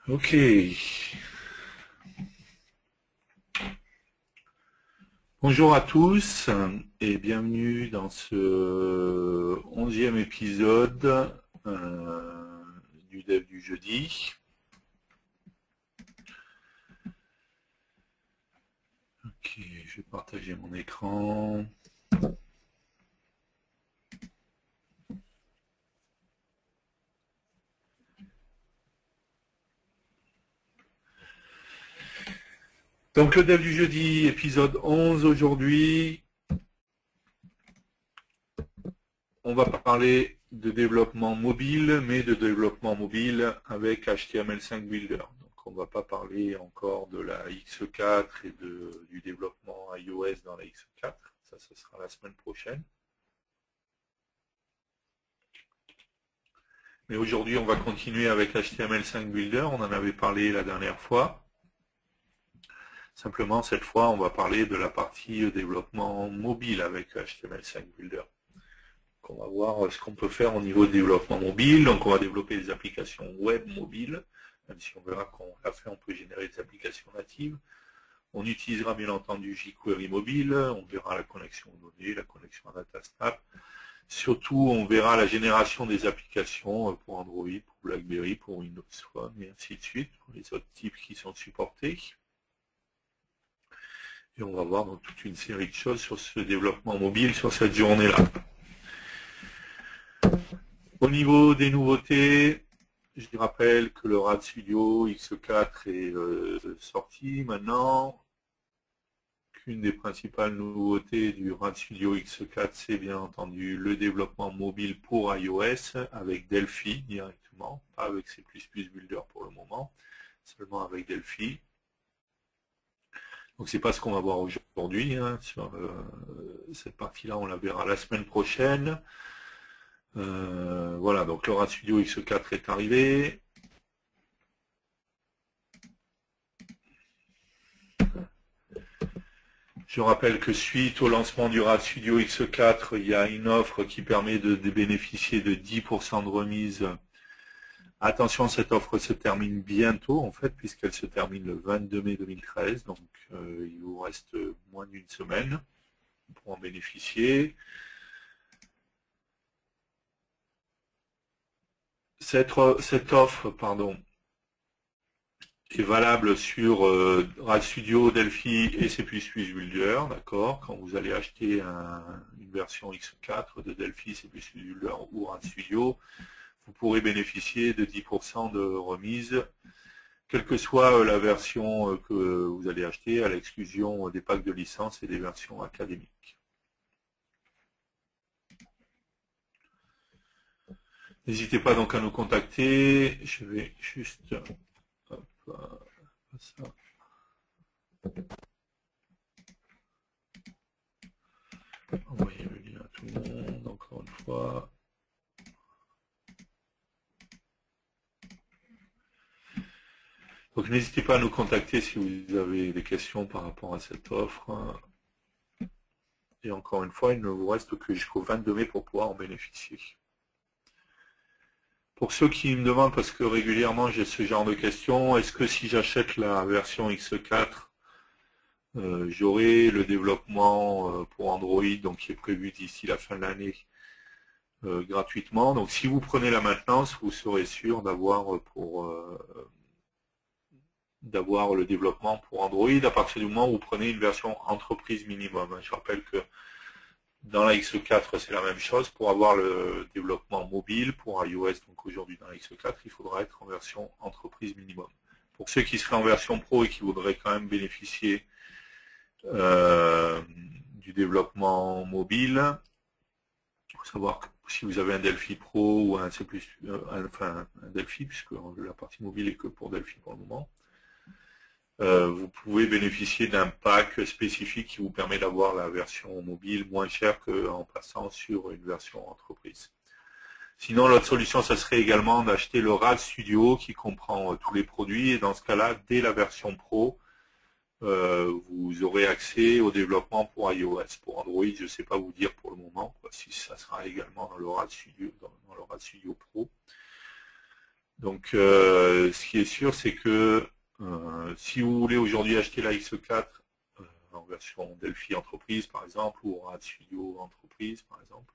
Ok. Bonjour à tous et bienvenue dans ce 11e épisode du Dev du jeudi. Ok, je vais partager mon écran. Donc le Dev du jeudi, épisode 11 aujourd'hui. On va parler de développement mobile, mais de développement mobile avec HTML5 Builder. Donc on ne va pas parler encore de la X4 et du développement iOS dans la X4. Ça, ce sera la semaine prochaine. Mais aujourd'hui, on va continuer avec HTML5 Builder. On en avait parlé la dernière fois. Simplement, cette fois, on va parler de la partie développement mobile avec HTML5 Builder. Donc, on va voir ce qu'on peut faire au niveau de développement mobile. Donc, on va développer des applications web mobiles. Même si on verra qu'on l'a fait, on peut générer des applications natives. On utilisera bien entendu jQuery mobile. On verra la connexion aux données, la connexion à DataSnap. Surtout, on verra la génération des applications pour Android, pour BlackBerry, pour Windows Phone, et ainsi de suite, pour les autres types qui sont supportés. Et on va voir donc toute une série de choses sur ce développement mobile sur cette journée-là. Au niveau des nouveautés, je rappelle que le RAD Studio X4 est sorti maintenant. Une des principales nouveautés du RAD Studio X4, c'est bien entendu le développement mobile pour iOS avec Delphi directement, pas avec C++ Builder pour le moment, seulement avec Delphi. Donc c'est pas ce qu'on va voir aujourd'hui, hein. Sur cette partie-là, on la verra la semaine prochaine. Voilà, donc le RAD Studio X4 est arrivé. Je rappelle que suite au lancement du RAD Studio X4, il y a une offre qui permet de bénéficier de 10% de remise. Attention, cette offre se termine bientôt, en fait, puisqu'elle se termine le 22 mai 2013. Donc, il vous reste moins d'une semaine pour en bénéficier. Cette offre, est valable sur RAD Studio, Delphi et C++ Builder, d'accord. Quand vous allez acheter une version X4 de Delphi, C++ Builder ou RAD Studio, vous pourrez bénéficier de 10% de remise, quelle que soit la version que vous allez acheter, à l'exclusion des packs de licence et des versions académiques. N'hésitez pas donc à nous contacter. Je vais juste ça. Envoyer le lien à tout le monde, encore une fois. Donc n'hésitez pas à nous contacter si vous avez des questions par rapport à cette offre. Et encore une fois, il ne vous reste que jusqu'au 22 mai pour pouvoir en bénéficier. Pour ceux qui me demandent, parce que régulièrement j'ai ce genre de questions, est-ce que si j'achète la version X4, j'aurai le développement pour Android, donc qui est prévu d'ici la fin de l'année, gratuitement. Donc si vous prenez la maintenance, vous serez sûr d'avoir le développement pour Android à partir du moment où vous prenez une version entreprise minimum. Je rappelle que dans la X4, c'est la même chose. Pour avoir le développement mobile pour iOS, donc aujourd'hui dans la X4, il faudra être en version entreprise minimum. Pour ceux qui seraient en version pro et qui voudraient quand même bénéficier du développement mobile, il faut savoir que si vous avez un Delphi Pro ou un C++, enfin un Delphi, puisque la partie mobile est que pour Delphi pour le moment, vous pouvez bénéficier d'un pack spécifique qui vous permet d'avoir la version mobile moins chère qu'en passant sur une version entreprise. Sinon, l'autre solution, ça serait également d'acheter le RAD Studio qui comprend tous les produits. Et dans ce cas-là, dès la version Pro, vous aurez accès au développement pour iOS. Pour Android, je ne sais pas vous dire pour le moment, si ça sera également dans le RAD Studio, dans le RAD Studio Pro. Donc, ce qui est sûr, c'est que si vous voulez aujourd'hui acheter la X4 en version Delphi Entreprise, par exemple, ou Rad Studio Entreprise, par exemple,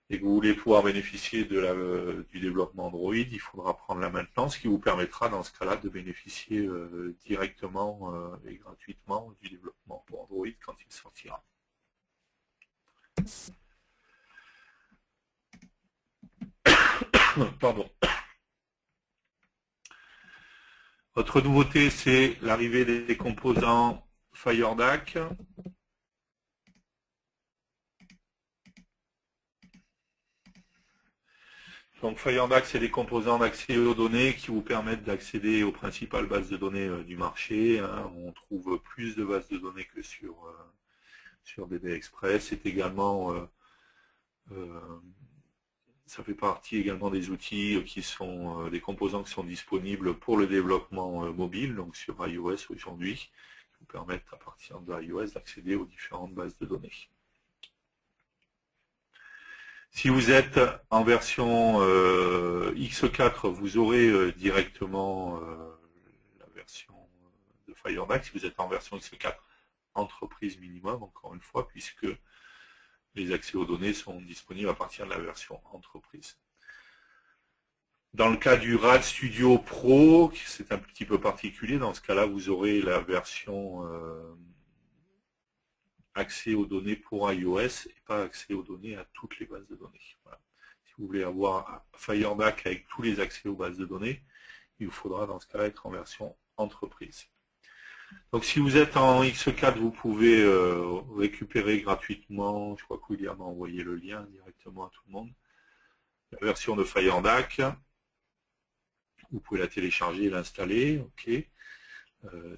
et que vous voulez pouvoir bénéficier du développement Android, il faudra prendre la maintenance, ce qui vous permettra, dans ce cas-là, de bénéficier directement et gratuitement du développement pour Android quand il sortira. Pardon. Autre nouveauté, c'est l'arrivée des composants FireDAC. Donc FireDAC, c'est des composants d'accès aux données qui vous permettent d'accéder aux principales bases de données du marché. On trouve plus de bases de données que sur DB Express. C'est également, ça fait partie également des outils qui sont des composants qui sont disponibles pour le développement mobile, donc sur iOS aujourd'hui, qui vous permettent à partir de iOS d'accéder aux différentes bases de données. Si vous êtes en version X4, vous aurez directement la version de FireDAC. Si vous êtes en version X4 entreprise minimum, encore une fois, puisque les accès aux données sont disponibles à partir de la version entreprise. Dans le cas du Rad Studio Pro, c'est un petit peu particulier. Dans ce cas-là, vous aurez la version accès aux données pour iOS et pas accès aux données à toutes les bases de données. Voilà. Si vous voulez avoir FireDAC avec tous les accès aux bases de données, il vous faudra dans ce cas-là être en version entreprise. Donc si vous êtes en X4, vous pouvez récupérer gratuitement, je crois que William a envoyé le lien directement à tout le monde, la version de FireDAC. Vous pouvez la télécharger et l'installer, ok.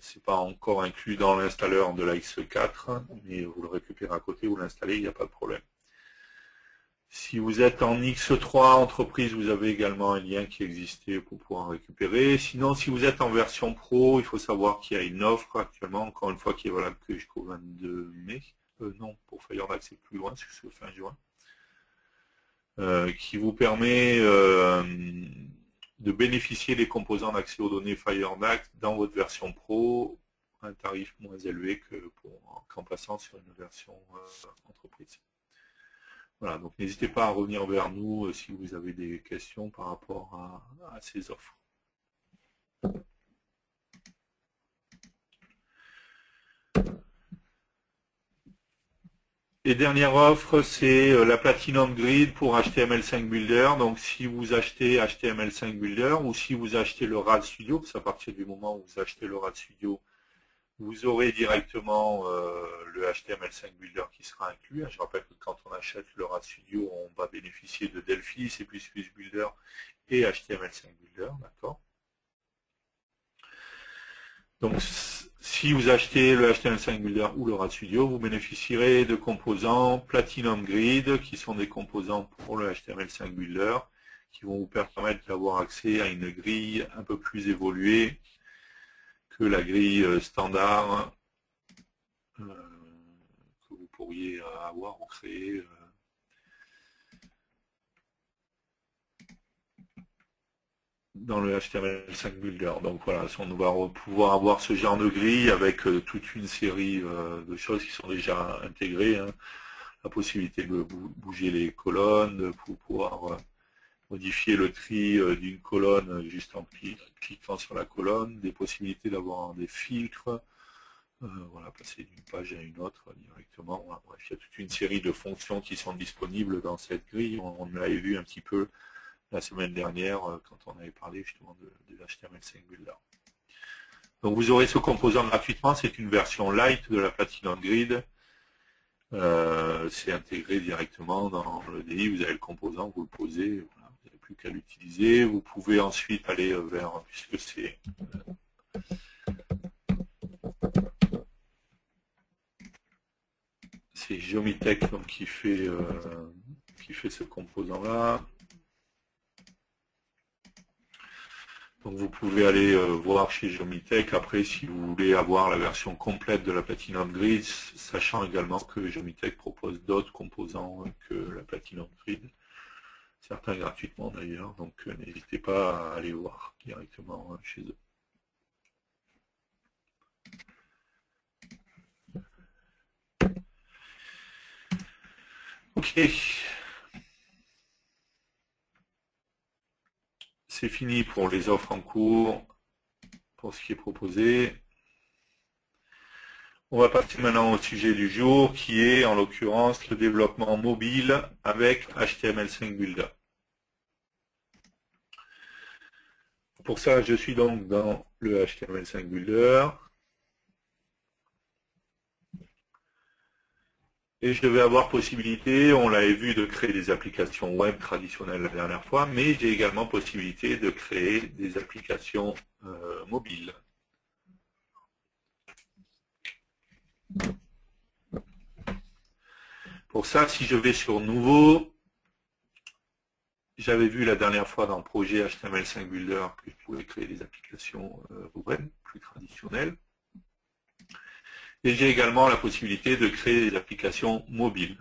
C'est pas encore inclus dans l'installeur de la X4, mais vous le récupérez à côté, vous l'installez, il n'y a pas de problème. Si vous êtes en X3 entreprise, vous avez également un lien qui existait pour pouvoir récupérer. Sinon, si vous êtes en version pro, il faut savoir qu'il y a une offre actuellement, encore une fois, qui est valable que jusqu'au 22 mai. Non, pour FireDAC, c'est plus loin, c'est fin juin. Qui vous permet de bénéficier des composants d'accès aux données FireDAC dans votre version Pro à un tarif moins élevé qu'en passant sur une version entreprise. Voilà, donc n'hésitez pas à revenir vers nous si vous avez des questions par rapport à ces offres. Et dernière offre, c'est la Platinum Grid pour HTML5 Builder. Donc si vous achetez HTML5 Builder ou si vous achetez le Rad Studio, parce qu'à partir du moment où vous achetez le Rad Studio, vous aurez directement le HTML5 Builder qui sera inclus. Je rappelle que quand on achète le Rad Studio, on va bénéficier de Delphi, C++ Builder et HTML5 Builder, d'accord. Donc, si vous achetez le HTML5 Builder ou le Rad Studio, vous bénéficierez de composants Platinum Grid, qui sont des composants pour le HTML5 Builder, qui vont vous permettre d'avoir accès à une grille un peu plus évoluée que la grille standard que vous pourriez avoir ou créer dans le HTML5 Builder. Donc voilà, on va pouvoir avoir ce genre de grille avec toute une série de choses qui sont déjà intégrées. Hein. La possibilité de bouger les colonnes, de pouvoir modifier le tri d'une colonne juste en cliquant sur la colonne, des possibilités d'avoir des filtres, voilà, passer d'une page à une autre directement. Voilà, bref, il y a toute une série de fonctions qui sont disponibles dans cette grille. On l'avait vu un petit peu la semaine dernière quand on avait parlé justement de HTML5 Builder. Donc vous aurez ce composant gratuitement, c'est une version light de la Platinum Grid. C'est intégré directement dans le DI, vous avez le composant, vous le posez, voilà, vous n'avez plus qu'à l'utiliser. Vous pouvez ensuite aller vers, puisque c'est Geomitech donc, qui fait ce composant-là. Donc vous pouvez aller voir chez Geomitech. Après, si vous voulez avoir la version complète de la Platinum Grid, sachant également que Geomitech propose d'autres composants que la Platinum Grid, certains gratuitement d'ailleurs, donc n'hésitez pas pas à aller voir directement chez eux. Ok. C'est fini pour les offres en cours, pour ce qui est proposé. On va passer maintenant au sujet du jour, qui est en l'occurrence le développement mobile avec HTML5 Builder. Pour ça, je suis donc dans le HTML5 Builder. Et je vais avoir possibilité, on l'avait vu, de créer des applications web traditionnelles la dernière fois, mais j'ai également possibilité de créer des applications mobiles. Pour ça, si je vais sur Nouveau, j'avais vu la dernière fois dans le projet HTML5 Builder que je pouvais créer des applications web plus traditionnelles. Et j'ai également la possibilité de créer des applications mobiles.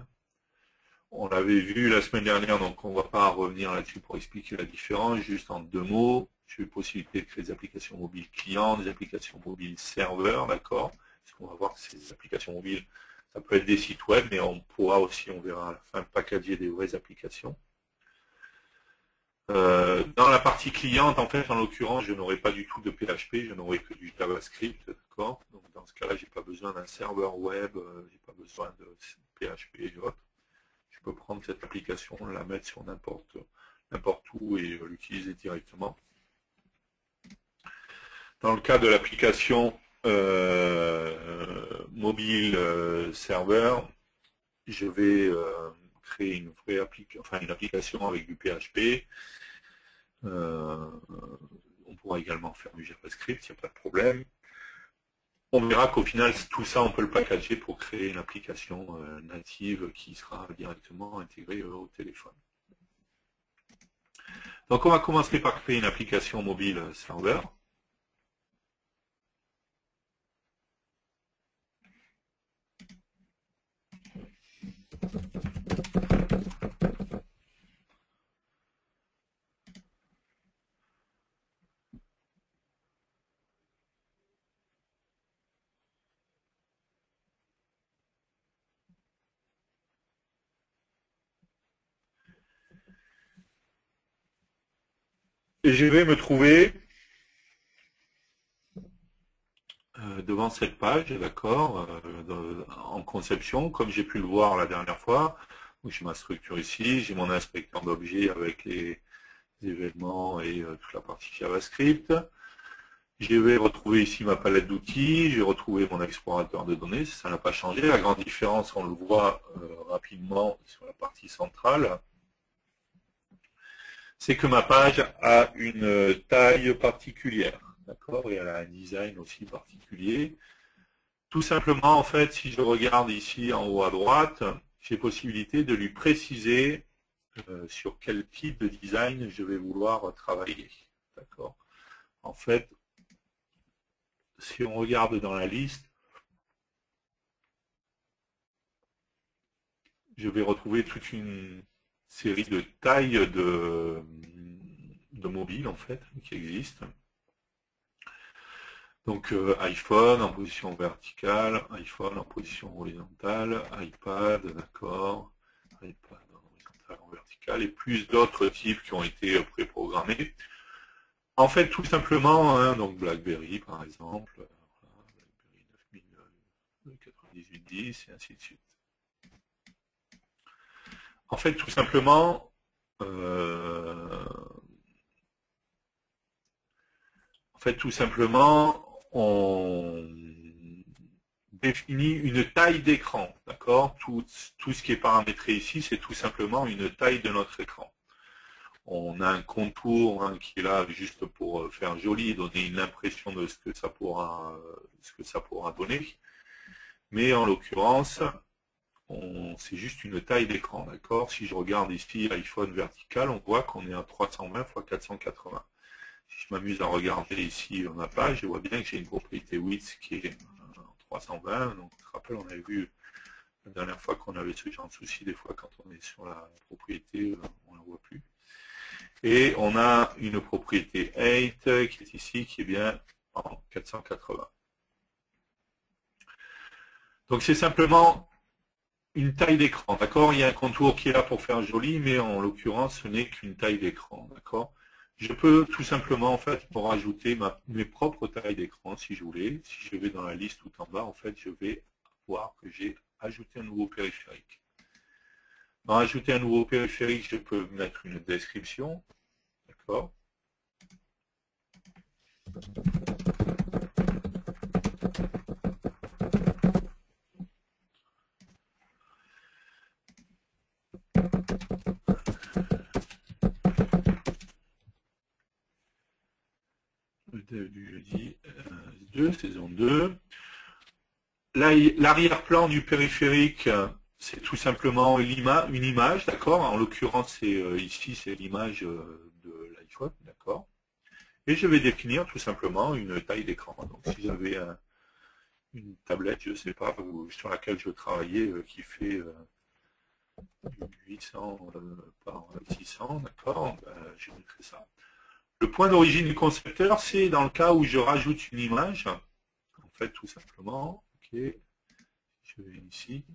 On l'avait vu la semaine dernière, donc on ne va pas revenir là-dessus pour expliquer la différence, juste en 2 mots. J'ai eu possibilité de créer des applications mobiles clients, des applications mobiles serveurs, d'accord. Parce qu'on va voir que ces applications mobiles, ça peut être des sites web, mais on pourra aussi, on verra à la fin, packager des vraies applications. Dans la partie cliente, en fait, en l'occurrence, je n'aurai pas du tout de PHP, je n'aurai que du JavaScript, d'accord. Donc dans ce cas-là, j'ai pas besoin d'un serveur web, j'ai pas besoin de PHP et autres. Je peux prendre cette application, la mettre sur n'importe où et l'utiliser directement. Dans le cas de l'application mobile serveur, je vais créer une vraie une application avec du PHP. On pourra également faire du JavaScript, il n'y a pas de problème. On verra qu'au final, tout ça, on peut le packager pour créer une application native qui sera directement intégrée au téléphone. Donc, on va commencer par créer une application mobile serveur. Et je vais me trouver devant cette page, d'accord, en conception, comme j'ai pu le voir la dernière fois. J'ai ma structure ici, j'ai mon inspecteur d'objets avec les événements et toute la partie JavaScript. Je vais retrouver ici ma palette d'outils, j'ai retrouvé mon explorateur de données, ça n'a pas changé. La grande différence, on le voit rapidement sur la partie centrale, c'est que ma page a une taille particulière, d'accord, et elle a un design aussi particulier. Tout simplement, en fait, si je regarde ici en haut à droite, j'ai possibilité de lui préciser sur quel type de design je vais vouloir travailler, d'accord. En fait, si on regarde dans la liste, je vais retrouver toute une série de tailles de mobiles en fait qui existent. Donc iPhone en position verticale, iPhone en position horizontale, iPad, d'accord, iPad en horizontal, en vertical, et plus d'autres types qui ont été préprogrammés. En fait, tout simplement, hein, donc BlackBerry par exemple, BlackBerry 9810 et ainsi de suite. En fait, tout simplement, on définit une taille d'écran, d'accord. Tout ce qui est paramétré ici, c'est tout simplement une taille de notre écran. On a un contour hein, qui est là juste pour faire joli, donner une impression de ce que ça pourra donner. Mais en l'occurrence, c'est juste une taille d'écran, d'accord. Si je regarde ici iPhone vertical, on voit qu'on est à 320 x 480. Si je m'amuse à regarder ici ma page, je vois bien que j'ai une propriété width qui est 320. Donc, je te rappelle, on avait vu la dernière fois qu'on avait ce genre de souci, des fois quand on est sur la propriété, on ne la voit plus. Et on a une propriété 8 qui est ici, qui est bien en 480. Donc c'est simplement une taille d'écran, d'accord? Il y a un contour qui est là pour faire joli, mais en l'occurrence, ce n'est qu'une taille d'écran, d'accord? Je peux tout simplement, en fait, pour rajouter mes propres tailles d'écran, si je voulais. Si je vais dans la liste tout en bas, en fait, je vais voir que j'ai ajouté un nouveau périphérique. Dans ajouter un nouveau périphérique, je peux mettre une description, d'accord? Le dev du jeudi 2, saison 2. L'arrière-plan du périphérique, c'est tout simplement une image, d'accord? En l'occurrence, ici, c'est l'image de l'iPhone, d'accord? Et je vais définir tout simplement une taille d'écran. Donc si j'avais une tablette, je ne sais pas, sur laquelle je travaillais, qui fait 800 par 600, d'accord? Je mettrai ça. Le point d'origine du concepteur, c'est dans le cas où je rajoute une image, en fait, tout simplement. Ok, je vais ici,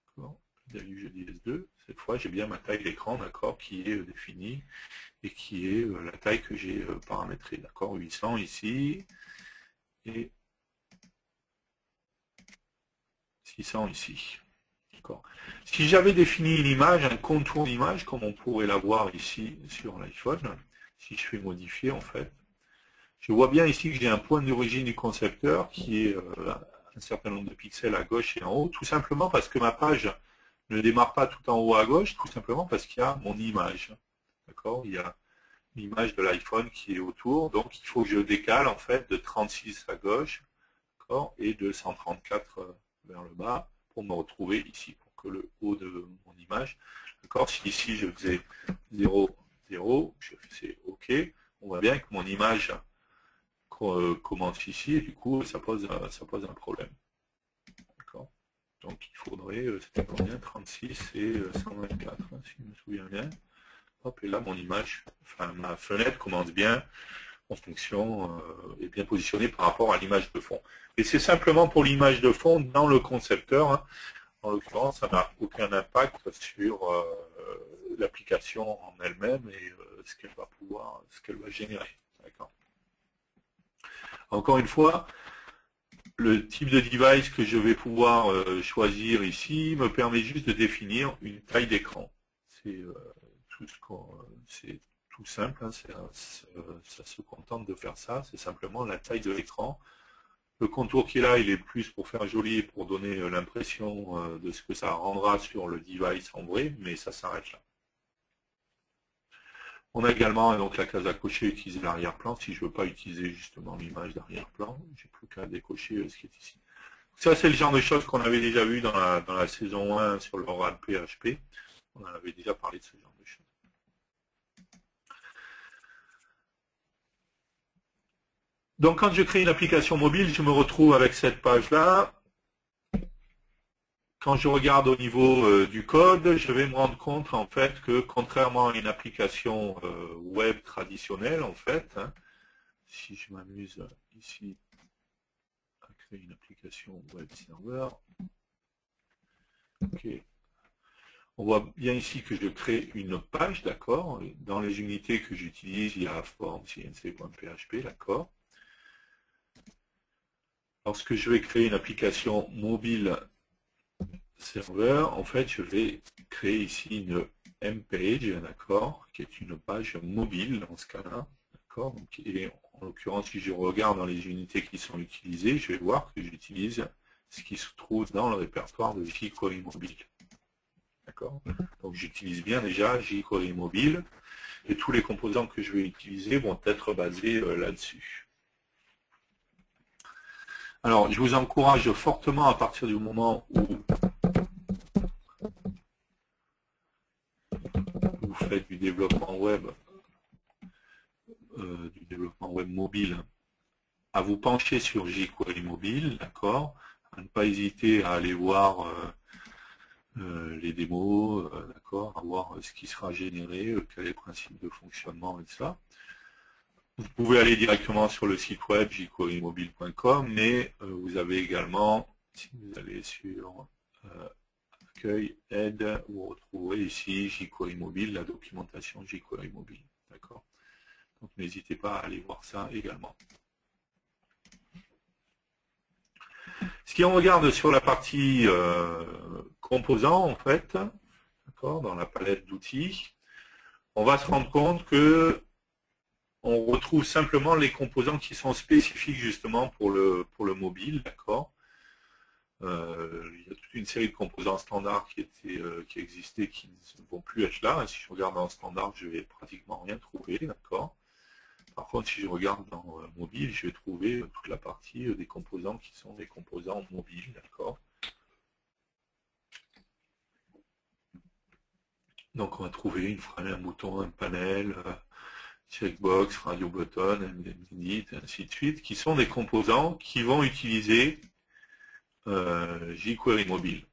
d'accord, jeudi S2. Cette fois, j'ai bien ma taille d'écran, d'accord, qui est définie et qui est la taille que j'ai paramétrée, d'accord, 800 ici et 600 ici. Si j'avais défini une image, un contour d'image, comme on pourrait l'avoir ici sur l'iPhone, si je fais modifier en fait, je vois bien ici que j'ai un point d'origine du concepteur qui est un certain nombre de pixels à gauche et en haut, tout simplement parce que ma page ne démarre pas tout en haut à gauche, tout simplement parce qu'il y a mon image. D'accord? Il y a l'image de l'iPhone qui est autour, donc il faut que je décale en fait de 36 à gauche, et de 134 vers le bas pour me retrouver ici, pour que le haut de mon image, d'accord, si ici je faisais 0, 0, je faisais OK, on voit bien que mon image commence ici et du coup ça pose un problème. D'accord. Donc il faudrait, c'était combien, 36 et 124, hein, si je me souviens bien. Hop, et là mon image, enfin ma fenêtre commence bien en fonction, est bien positionnée par rapport à l'image de fond. Et c'est simplement pour l'image de fond dans le concepteur. Hein. En l'occurrence, ça n'a aucun impact sur l'application en elle-même et ce qu'elle va générer. Encore une fois, le type de device que je vais pouvoir choisir ici me permet juste de définir une taille d'écran. C'est tout simple, hein, ça se contente de faire ça, c'est simplement la taille de l'écran. Le contour qui est là, il est plus pour faire joli et pour donner l'impression de ce que ça rendra sur le device en vrai, mais ça s'arrête là. On a également donc la case à cocher, utiliser l'arrière-plan. Si je ne veux pas utiliser justement l'image d'arrière-plan, j'ai plus qu'à décocher ce qui est ici. Ça, c'est le genre de choses qu'on avait déjà vu dans la saison 1 sur le RAD PHP. On en avait déjà parlé de ce genre de choses. Donc, quand je crée une application mobile, je me retrouve avec cette page-là. Quand je regarde au niveau du code, je vais me rendre compte en fait que contrairement à une application web traditionnelle, en fait, hein, si je m'amuse ici à créer une application web serveur, ok, on voit bien ici que je crée une page, d'accord. Dans les unités que j'utilise, il y a form cnc.php, d'accord. Lorsque je vais créer une application mobile serveur, en fait, je vais créer ici une mpage, d'accord, qui est une page mobile dans ce cas-là, d'accord. Et en l'occurrence, si je regarde dans les unités qui sont utilisées, je vais voir que j'utilise ce qui se trouve dans le répertoire de jQuery mobile. D'accord. Donc j'utilise bien déjà jQuery mobile et tous les composants que je vais utiliser vont être basés là-dessus. Alors je vous encourage fortement à partir du moment où vous faites du développement web mobile, à vous pencher sur jQuery mobile, d'accord, à ne pas hésiter à aller voir les démos, d'accord, à voir ce qui sera généré, quel est le principe de fonctionnement et tout ça. Vous pouvez aller directement sur le site web jquerymobile.com, mais vous avez également, si vous allez sur accueil, aide, vous retrouverez ici jQuery Mobile, la documentation jQuery Mobile. D'accord. Donc n'hésitez pas à aller voir ça également. Si on regarde sur la partie composants, en fait, d'accord, dans la palette d'outils, on va se rendre compte que on retrouve simplement les composants qui sont spécifiques justement pour le mobile, d'accord. Il y a toute une série de composants standards qui existaient, qui ne vont plus être là. Si je regarde en standard, je vais pratiquement rien trouver, d'accord. Par contre, si je regarde dans mobile, je vais trouver toute la partie des composants qui sont des composants mobiles, d'accord. Donc on va trouver une frame, un bouton, un panel, checkbox, radio button, edit, ainsi de suite, qui sont des composants qui vont utiliser jQuery Mobile.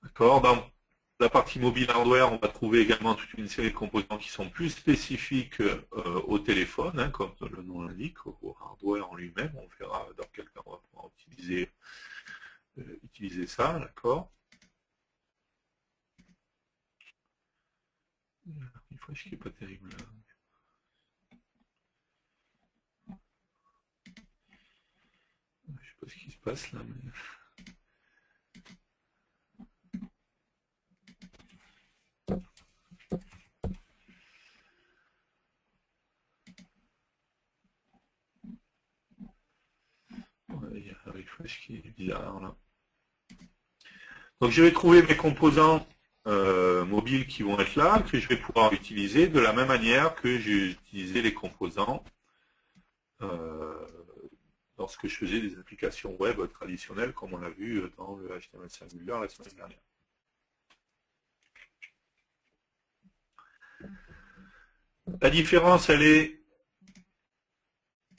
D'accord. Dans la partie mobile hardware, on va trouver également toute une série de composants qui sont plus spécifiques au téléphone, hein, comme le nom l'indique, au hardware en lui-même. On verra dans quel cas on va pouvoir utiliser ça, d'accord. Une fois, ce qui n'est pas terrible là. Je ne sais pas ce qui se passe là, mais... il y a un refresh qui est bizarre là. Donc je vais trouver mes composants mobiles qui vont être là, que je vais pouvoir utiliser de la même manière que j'ai utilisé les composants lorsque je faisais des applications web traditionnelles, comme on l'a vu dans le HTML5 Builder la semaine dernière. La différence, elle est,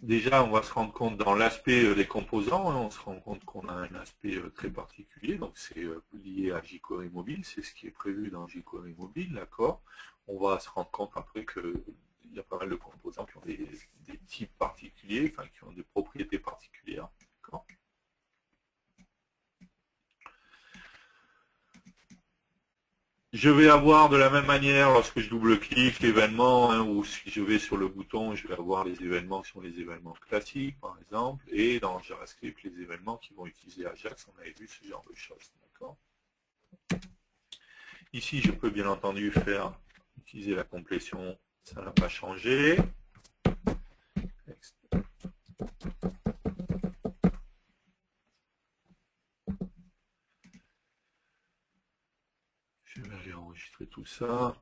déjà, on va se rendre compte dans l'aspect des composants, hein, on se rend compte qu'on a un aspect très particulier, donc c'est lié à jQuery Mobile, c'est ce qui est prévu dans jQuery Mobile, d'accord. On va se rendre compte après qu'il y a pas mal de composants qui ont des types particuliers, enfin qui ont des propriétés particulières, d'accord. Je vais avoir de la même manière, lorsque je double-clique l'événement, hein, ou si je vais sur le bouton, je vais avoir les événements qui sont les événements classiques, par exemple, et dans JavaScript, les événements qui vont utiliser Ajax, on avait vu ce genre de choses, d'accord. Ici, je peux bien entendu utiliser la complétion, ça n'a pas changé. Je vais aller enregistrer tout ça.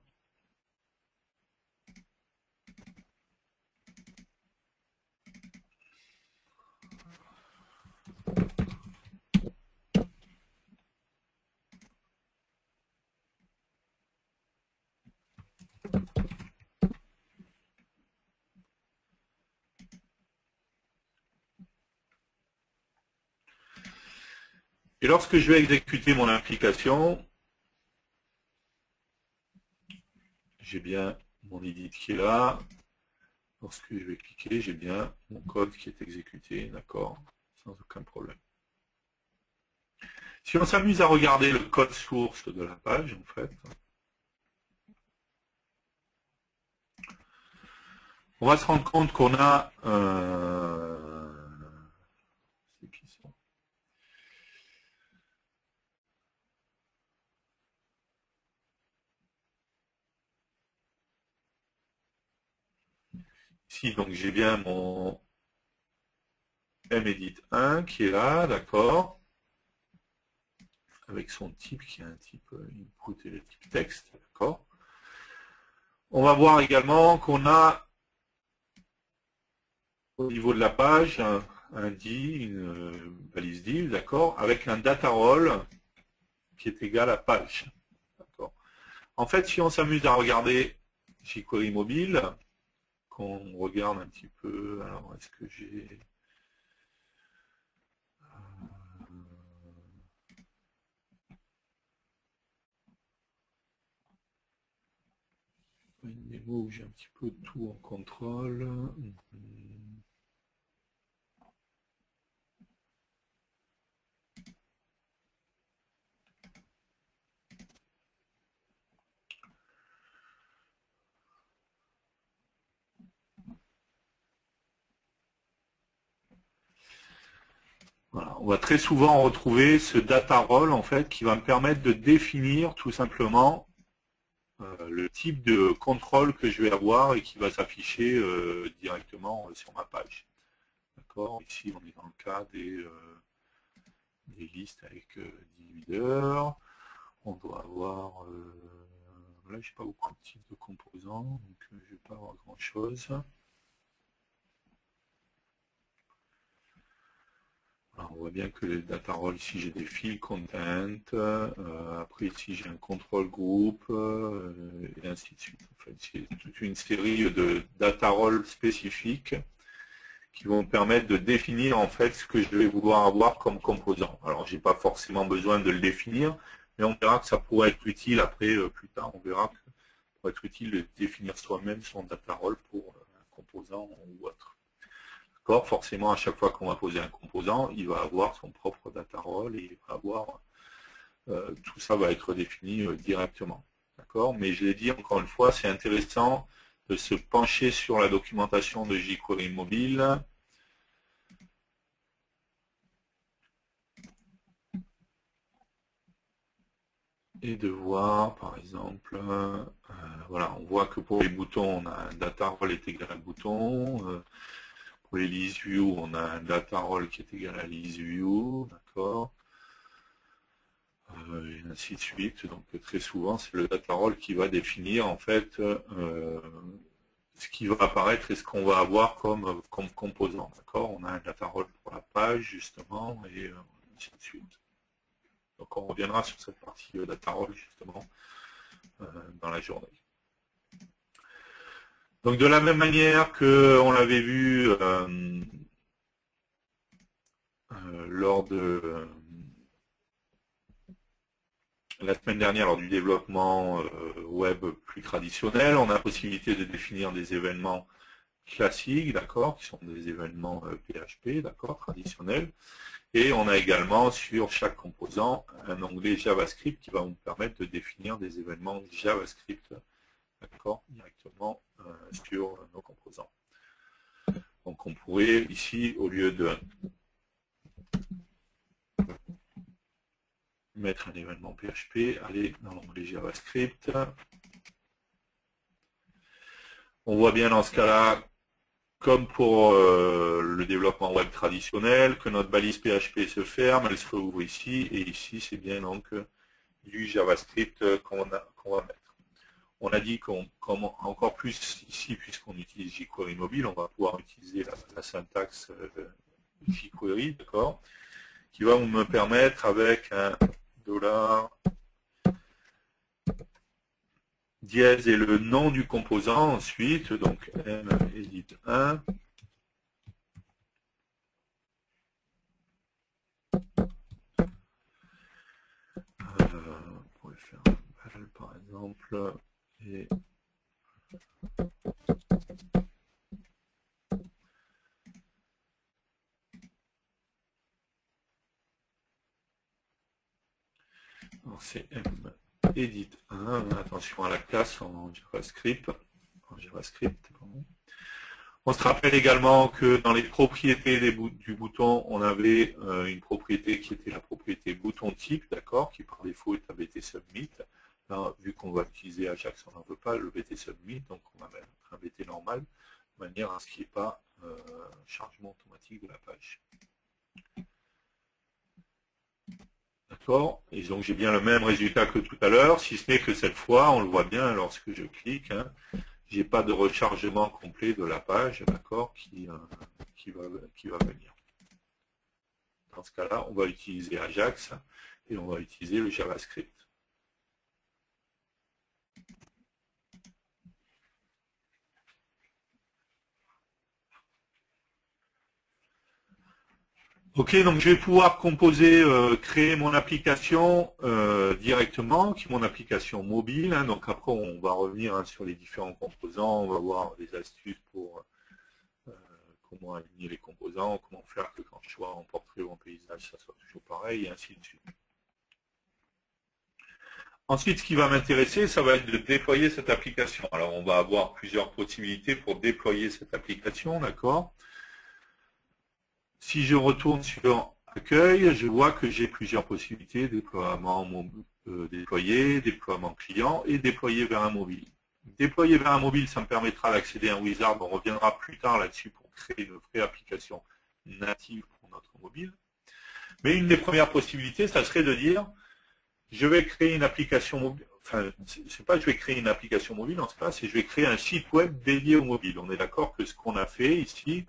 Et lorsque je vais exécuter mon application, j'ai bien mon edit qui est là. Lorsque je vais cliquer, j'ai bien mon code qui est exécuté, d'accord, sans aucun problème. Si on s'amuse à regarder le code source de la page, en fait, on va se rendre compte qu'on a ici, donc j'ai bien mon medit 1 qui est là, d'accord, avec son type qui est un type input et le type texte, d'accord. On va voir également qu'on a au niveau de la page un div, une balise div, d'accord, avec un data role qui est égal à page. En fait, si on s'amuse à regarder jQuery Mobile, qu'on regarde un petit peu, alors est-ce que j'ai... une démo où j'ai un petit peu tout en contrôle. Voilà. On va très souvent retrouver ce data role en fait qui va me permettre de définir tout simplement le type de contrôle que je vais avoir et qui va s'afficher directement sur ma page. D'accord. Ici, on est dans le cas des listes avec 10 leaders. On doit avoir... là, j'ai pas beaucoup de types de composants, donc je vais pas avoir grand-chose. On voit bien que les data roles, ici j'ai des field content, après ici j'ai un control group, et ainsi de suite. En fait, c'est toute une série de data roles spécifiques qui vont me permettre de définir en fait ce que je vais vouloir avoir comme composant. Alors j'ai pas forcément besoin de le définir, mais on verra que ça pourrait être utile après, plus tard, on verra que ça pourrait être utile de définir soi-même son data role pour un composant ou autre. Forcément, à chaque fois qu'on va poser un composant, il va avoir son propre data role et il va avoir tout ça va être défini directement. D'accord. Mais je l'ai dit encore une fois, c'est intéressant de se pencher sur la documentation de jQuery mobile. Et de voir, par exemple, voilà, on voit que pour les boutons, on a un data role est égal à bouton. Pour les list view, on a un data role qui est égal à list view, d'accord, et ainsi de suite. Donc très souvent, c'est le data role qui va définir en fait ce qui va apparaître et ce qu'on va avoir comme composant, d'accord. On a un data role pour la page justement et ainsi de suite. Donc on reviendra sur cette partie data role justement dans la journée. Donc de la même manière que on l'avait vu lors de la semaine dernière, lors du développement web plus traditionnel, on a la possibilité de définir des événements classiques, d'accord, qui sont des événements PHP, d'accord, traditionnels. Et on a également sur chaque composant un onglet JavaScript qui va nous permettre de définir des événements JavaScript, d'accord, directement sur nos composants. Donc on pourrait ici, au lieu de mettre un événement PHP, aller dans l'onglet JavaScript. On voit bien dans ce cas-là, comme pour le développement web traditionnel, que notre balise PHP se ferme, elle se rouvre ici, et ici c'est bien donc du JavaScript qu'on va mettre. On a dit encore plus ici, puisqu'on utilise jQuery mobile, on va pouvoir utiliser la syntaxe jQuery, d'accord, qui va me permettre avec un $ dièse et le nom du composant ensuite, donc medit1. On pourrait faire un val par exemple, et c'est medit1, attention à la classe en JavaScript. On se rappelle également que dans les propriétés du bouton, on avait une propriété qui était la propriété bouton type, d'accord, qui par défaut est à BT submit. Là, vu qu'on va utiliser Ajax, on n'en veut pas le BT submit, donc on va mettre un BT normal, de manière à ce qu'il n'y ait pas chargement automatique de la page. D'accord. Et donc j'ai bien le même résultat que tout à l'heure, si ce n'est que cette fois, on le voit bien lorsque je clique, hein, j'ai pas de rechargement complet de la page, d'accord, qui va venir. Dans ce cas-là, on va utiliser Ajax et on va utiliser le JavaScript. Ok, donc je vais pouvoir composer, créer mon application directement, qui est mon application mobile. Hein. Donc après, on va revenir hein, sur les différents composants, on va voir des astuces pour comment aligner les composants, comment faire que quand je sois en portrait ou en paysage, ça soit toujours pareil, et ainsi de suite. Ensuite, ce qui va m'intéresser, ça va être de déployer cette application. Alors, on va avoir plusieurs possibilités pour déployer cette application, d'accord? Si je retourne sur Accueil, je vois que j'ai plusieurs possibilités, déploiement déployé, déploiement client et déployer vers un mobile. Déployer vers un mobile, ça me permettra d'accéder à un wizard. On reviendra plus tard là-dessus pour créer une vraie application native pour notre mobile. Mais une des premières possibilités, ça serait de dire, je vais créer une application mobile. Enfin, c'est pas je vais créer une application mobile, en ce cas, c'est je vais créer un site web dédié au mobile. On est d'accord que ce qu'on a fait ici,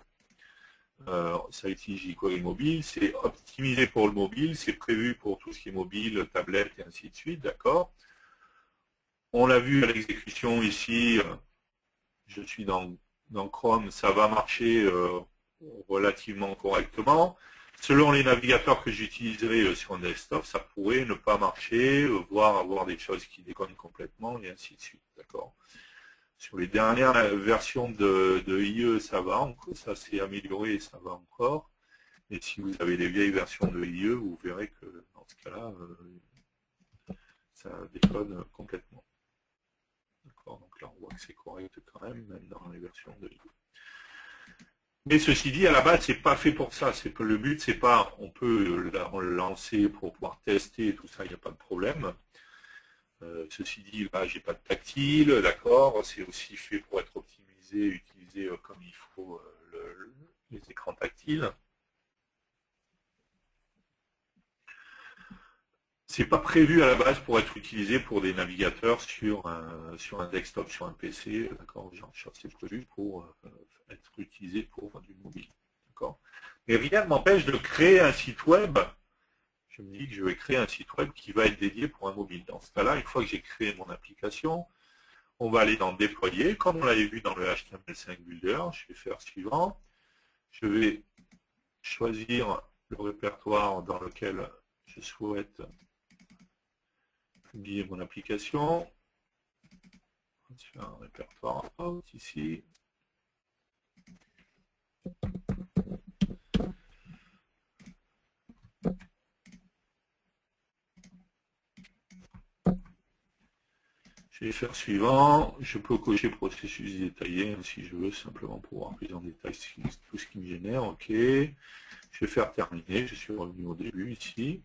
ça utilise jQuery mobile, c'est optimisé pour le mobile, c'est prévu pour tout ce qui est mobile, tablette et ainsi de suite, d'accord. On l'a vu à l'exécution ici, je suis dans Chrome, ça va marcher relativement correctement. Selon les navigateurs que j'utiliserai sur un desktop, ça pourrait ne pas marcher, voire avoir des choses qui déconnent complètement, et ainsi de suite, d'accord. Sur les dernières versions de IE, ça va, ça s'est amélioré et ça va encore. Et si vous avez les vieilles versions de IE, vous verrez que dans ce cas-là, ça déconne complètement. D'accord, donc là on voit que c'est correct quand même dans les versions de IE. Mais ceci dit, à la base, c'est pas fait pour ça. C'est que le but, c'est pas, on peut le lancer pour pouvoir tester tout ça, il n'y a pas de problème. Ceci dit, là, j'ai pas de tactile, d'accord. C'est aussi fait pour être optimisé, utilisé comme il faut les écrans tactiles. C'est pas prévu à la base pour être utilisé pour des navigateurs sur un desktop, sur un PC, d'accord. C'est prévu pour être utilisé pour du mobile, d'accord. Mais rien ne m'empêche de créer un site web. Je me dis que je vais créer un site web qui va être dédié pour un mobile. Dans ce cas-là, une fois que j'ai créé mon application, on va aller dans Déployer, comme on l'avait vu dans le HTML5 Builder. Je vais faire suivant. Je vais choisir le répertoire dans lequel je souhaite publier mon application. On va faire un répertoire out ici. Je vais faire suivant. Je peux cocher processus détaillé hein, si je veux, simplement pour voir plus en détail tout ce qui me génère. OK. Je vais faire terminer. Je suis revenu au début ici.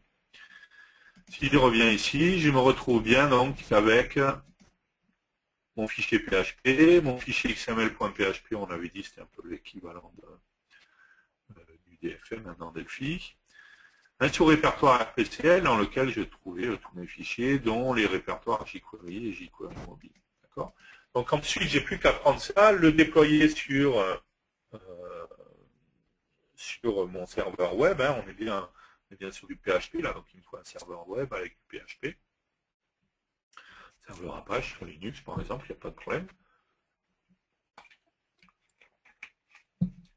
Si je reviens ici, je me retrouve bien donc avec mon fichier PHP, mon fichier XML.php, on avait dit c'était un peu l'équivalent du DFM maintenant Delphi. Un sous-répertoire RPCL dans lequel je trouvais tous mes fichiers, dont les répertoires jQuery et jQuery mobile. D'accord. Donc ensuite, j'ai plus qu'à prendre ça, le déployer sur mon serveur web. Hein. On est bien sur du PHP là, donc il me faut un serveur web avec du PHP. Serveur Apache sur Linux par exemple, il n'y a pas de problème.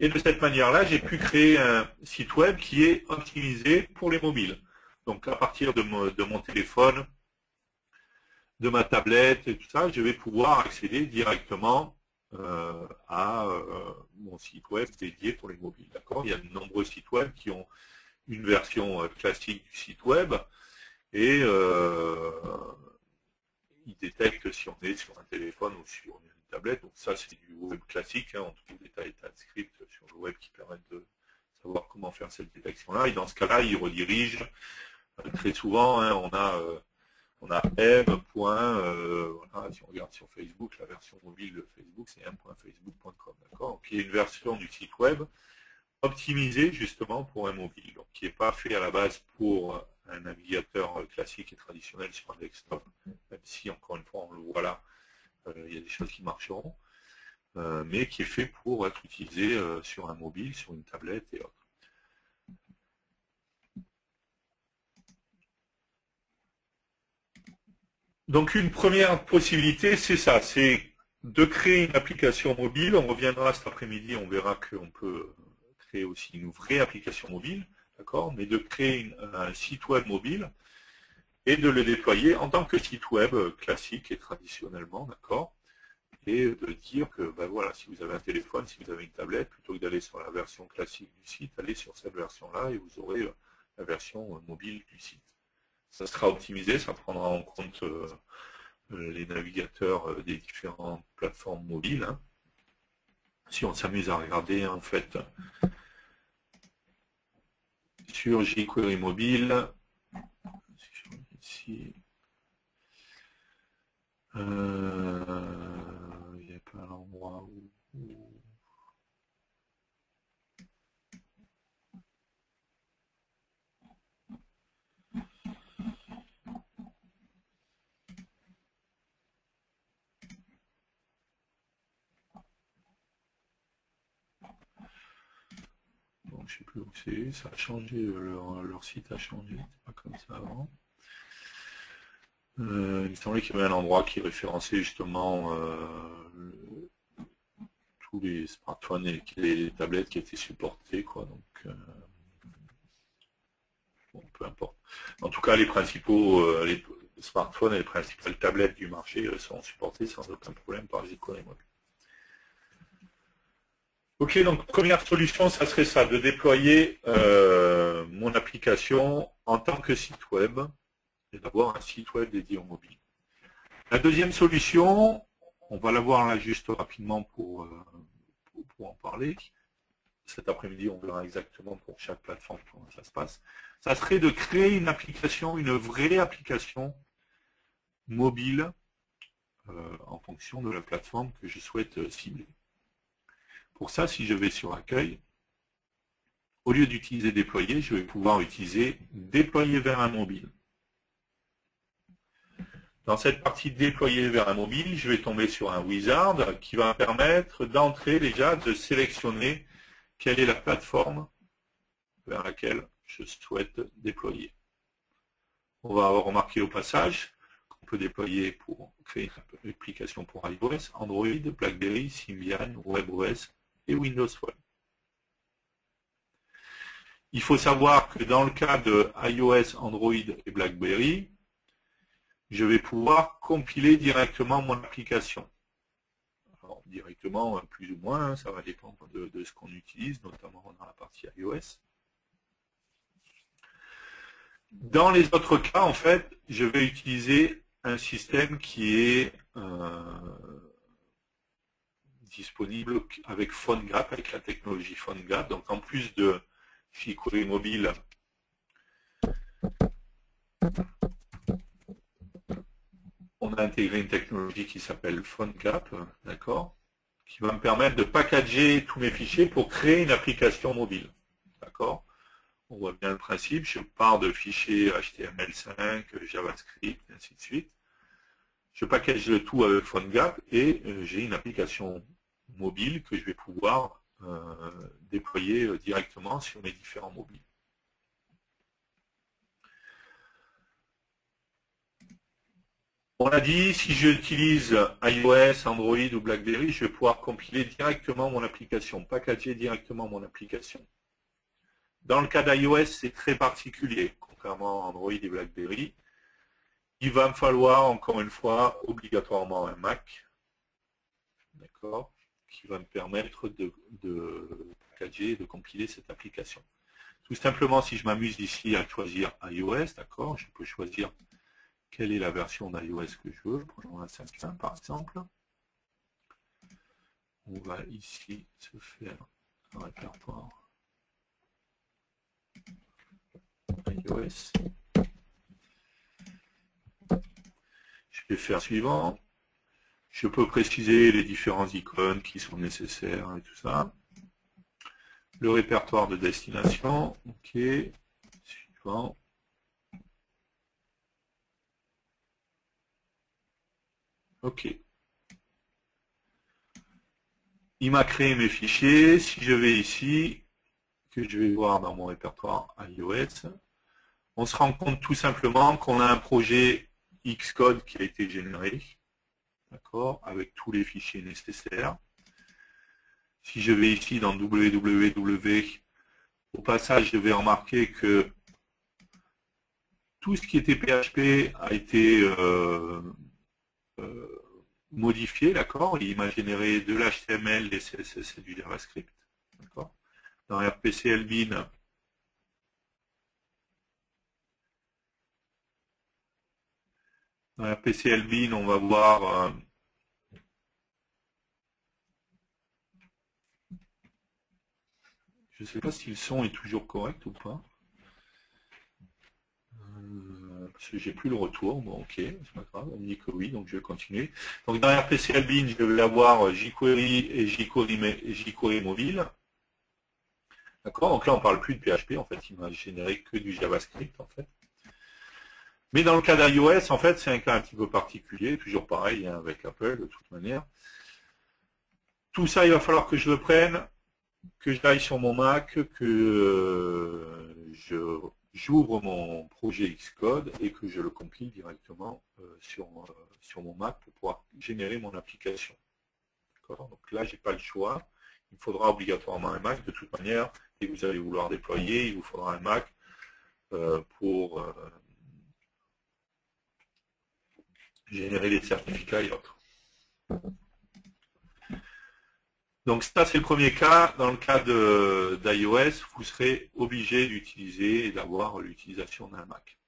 Et de cette manière-là, j'ai pu créer un site web qui est optimisé pour les mobiles. Donc à partir de mon téléphone, de ma tablette et tout ça, je vais pouvoir accéder directement à mon site web dédié pour les mobiles. D'accord. Il y a de nombreux sites web qui ont une version classique du site web et il détecte si on est sur un téléphone ou sur une tablette. Donc ça, c'est du web classique. Hein. On trouve des tas de scripts sur le web qui permettent de savoir comment faire cette détection-là. Et dans ce cas-là, il redirige. Très souvent, hein, on a m. Voilà, si on regarde sur Facebook, la version mobile de Facebook, c'est m.facebook.com. D'accord. Donc il y a une version du site web optimisée justement pour un mobile, donc qui n'est pas fait à la base pour un navigateur classique et traditionnel sur un desktop, même si encore une fois on le voit là, il y a des choses qui marcheront, mais qui est fait pour être utilisé sur un mobile, sur une tablette et autres. Donc une première possibilité, c'est ça, c'est de créer une application mobile. On reviendra cet après-midi, on verra qu'on peut créer aussi une vraie application mobile. d'accord, mais de créer un site web mobile et de le déployer en tant que site web classique et traditionnellement, d'accord, et de dire que ben voilà, si vous avez un téléphone, si vous avez une tablette, plutôt que d'aller sur la version classique du site, allez sur cette version-là et vous aurez la version mobile du site. Ça sera optimisé, ça prendra en compte les navigateurs des différentes plateformes mobiles. Hein. Si on s'amuse à regarder en fait sur jQuery mobile, ici, il n'y a pas un endroit où... Bon, je ne sais plus où c'est, ça a changé, leur site a changé, c'est pas comme ça avant. Il me semblait qu'il y avait un endroit qui référençait justement tous les smartphones et les tablettes qui étaient supportés, quoi. Donc, bon, peu importe. En tout cas, les principaux les smartphones et les principales tablettes du marché sont supportés sans aucun problème par jQuery mobile. Ok, donc première solution, ça serait ça, de déployer mon application en tant que site web et d'avoir un site web dédié au mobile. La deuxième solution, on va la voir là juste rapidement pour en parler. Cet après-midi, on verra exactement pour chaque plateforme comment ça se passe. Ça serait de créer une application, une vraie application mobile en fonction de la plateforme que je souhaite cibler. Pour ça, si je vais sur Accueil, au lieu d'utiliser Déployer, je vais pouvoir utiliser Déployer vers un mobile. Dans cette partie Déployer vers un mobile, je vais tomber sur un wizard qui va me permettre d'entrer déjà, de sélectionner quelle est la plateforme vers laquelle je souhaite déployer. On va remarquer au passage qu'on peut déployer pour créer une application pour iOS, Android, BlackBerry, Symbian, WebOS et Windows Phone. Il faut savoir que dans le cas de iOS, Android et BlackBerry, je vais pouvoir compiler directement mon application. Alors, directement, plus ou moins, ça va dépendre de ce qu'on utilise, notamment dans la partie iOS. Dans les autres cas, en fait, je vais utiliser un système qui est disponible avec PhoneGap, avec la technologie PhoneGap. Donc, en plus de jQuery mobile, on a intégré une technologie qui s'appelle PhoneGap, d'accord, qui va me permettre de packager tous mes fichiers pour créer une application mobile, d'accord. On voit bien le principe, je pars de fichiers HTML5, JavaScript, et ainsi de suite. Je package le tout avec PhoneGap et j'ai une application mobile que je vais pouvoir déployer directement sur mes différents mobiles. On a dit, si j'utilise iOS, Android ou BlackBerry, je vais pouvoir compiler directement mon application, packager directement mon application. Dans le cas d'iOS, c'est très particulier, contrairement à Android et BlackBerry. Il va me falloir, encore une fois, obligatoirement un Mac, d'accord, qui va me permettre de packager et de compiler cette application. Tout simplement, si je m'amuse ici à choisir iOS, d'accord, je peux choisir quelle est la version d'iOS que je veux. Prenons la 5.1 par exemple. On va ici se faire un répertoire iOS. Je vais faire suivant. Je peux préciser les différents icônes qui sont nécessaires et tout ça. Le répertoire de destination. OK. Suivant. OK. Il m'a créé mes fichiers. Si je vais ici, que je vais voir dans mon répertoire iOS, on se rend compte tout simplement qu'on a un projet Xcode qui a été généré, d'accord, avec tous les fichiers nécessaires. Si je vais ici dans www, Au passage, je vais remarquer que tout ce qui était PHP a été modifié, d'accord? Il m'a généré de l'HTML, des CSS et du JavaScript, d'accord? Dans RPC Elbin, on va voir je ne sais pas si le son est toujours correct ou pas. Parce que j'ai plus le retour. Bon, ok, c'est pas grave. On me dit que oui, donc je vais continuer. Donc dans RPC Elbin, je vais avoir jQuery et jQuery mobile. D'accord. Donc là, on parle plus de PHP. En fait, il m'a généré que du JavaScript, en fait. Mais dans le cas d'iOS, en fait, c'est un cas un petit peu particulier. Toujours pareil hein, avec Apple, de toute manière. Tout ça, il va falloir que je le prenne, que j'aille sur mon Mac, que j'ouvre mon projet Xcode et que je le compile directement sur mon Mac pour pouvoir générer mon application. Donc là, j'ai pas le choix. Il faudra obligatoirement un Mac. De toute manière, et vous allez vouloir déployer, il vous faudra un Mac pour générer les certificats et autres. Donc ça, c'est le premier cas. Dans le cas d'iOS, vous serez obligé d'utiliser et d'avoir l'utilisation d'un Mac.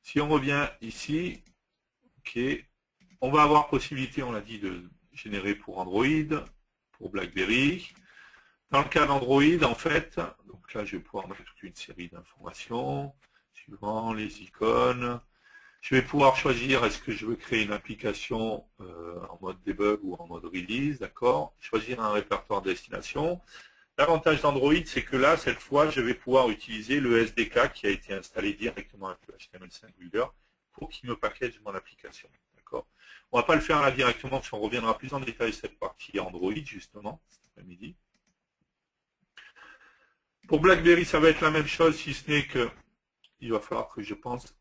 Si on revient ici, ok, on va avoir possibilité, on l'a dit, de générer pour Android, pour BlackBerry. Dans le cas d'Android, en fait, donc là, je vais pouvoir mettre toute une série d'informations, suivant les icônes. Je vais pouvoir choisir est-ce que je veux créer une application en mode debug ou en mode release, d'accord. Choisir un répertoire destination. L'avantage d'Android, c'est que là, cette fois, je vais pouvoir utiliser le SDK qui a été installé directement avec le HTML5 Builder pour qu'il me package mon application, d'accord. On ne va pas le faire là directement, parce qu'on reviendra plus en détail sur cette partie Android, justement, cet après-midi. Pour BlackBerry, ça va être la même chose, si ce n'est que il va falloir que je pense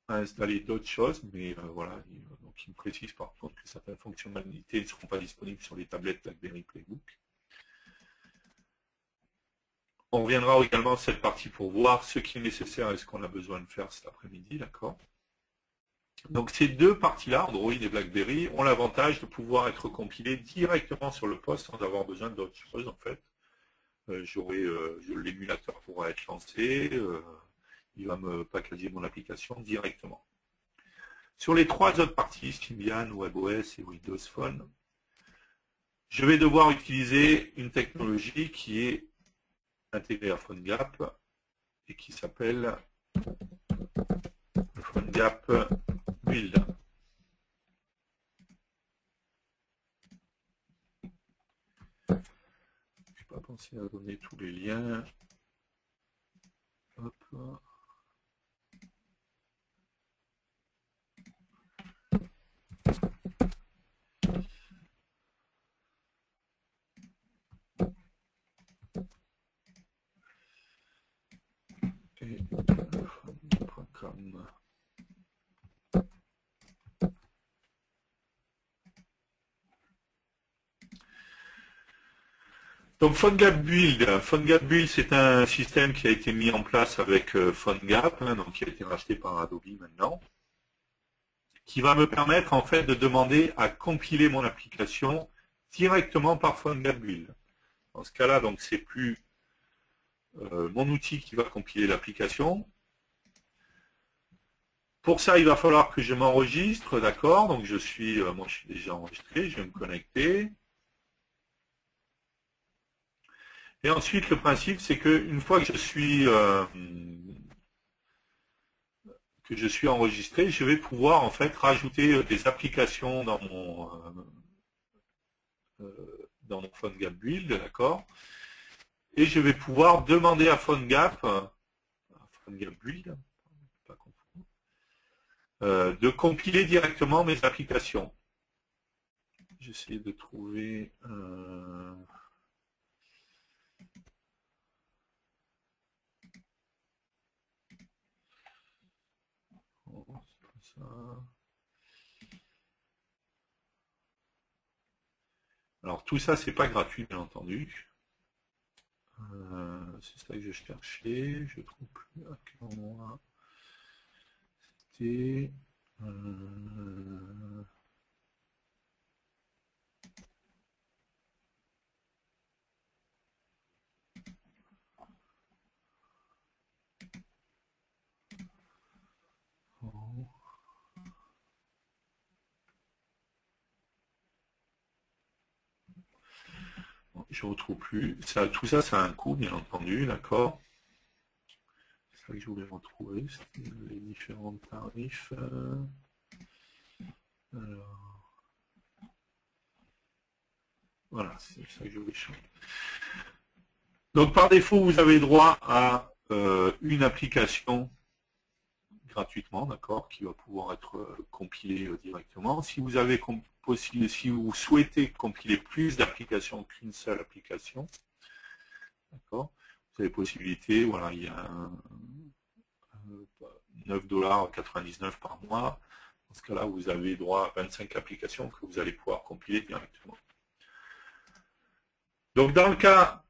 à installer d'autres choses, mais voilà, donc il me précise par contre que certaines fonctionnalités ne seront pas disponibles sur les tablettes BlackBerry Playbook. On reviendra également à cette partie pour voir ce qui est nécessaire et ce qu'on a besoin de faire cet après-midi, d'accord. Donc ces deux parties-là, Android et BlackBerry, ont l'avantage de pouvoir être compilées directement sur le poste sans avoir besoin d'autres choses en fait. L'émulateur pourra être lancé, il va me packager mon application directement. Sur les trois autres parties, Symbian, WebOS et Windows Phone, je vais devoir utiliser une technologie qui est intégrée à PhoneGap et qui s'appelle PhoneGap Build. Je n'ai pas pensé à donner tous les liens. Hop. Et phone.com. Donc PhoneGap Build, c'est un système qui a été mis en place avec PhoneGap, donc qui a été racheté par Adobe maintenant, qui va me permettre en fait de demander à compiler mon application directement par PhoneGap Build. Dans ce cas-là, donc c'est plus mon outil qui va compiler l'application. Pour ça, il va falloir que je m'enregistre, d'accord. Donc moi je suis déjà enregistré, je vais me connecter. Et ensuite, le principe, c'est qu'une fois que je suis enregistré, je vais pouvoir en fait rajouter des applications dans mon PhoneGap Build, d'accord. Et je vais pouvoir demander à PhoneGap Build, pas confondre, de compiler directement mes applications. J'essaie de trouver ça. Alors tout ça, c'est pas gratuit, bien entendu. C'est ça que je cherchais. Je trouve plus à quel endroit c'était. Je ne retrouve plus. Ça, tout ça, ça a un coût, bien entendu, d'accord. C'est ça que je voulais retrouver, les différents tarifs. Alors, voilà, c'est ça que je voulais changer. Donc, par défaut, vous avez droit à une application gratuitement, d'accord, qui va pouvoir être compilée directement. Si vous avez si vous souhaitez compiler plus d'applications qu'une seule application, d'accord, vous avez possibilité, voilà, il y a 9,99 $ par mois. Dans ce cas-là, vous avez droit à 25 applications que vous allez pouvoir compiler directement. Donc, dans le cas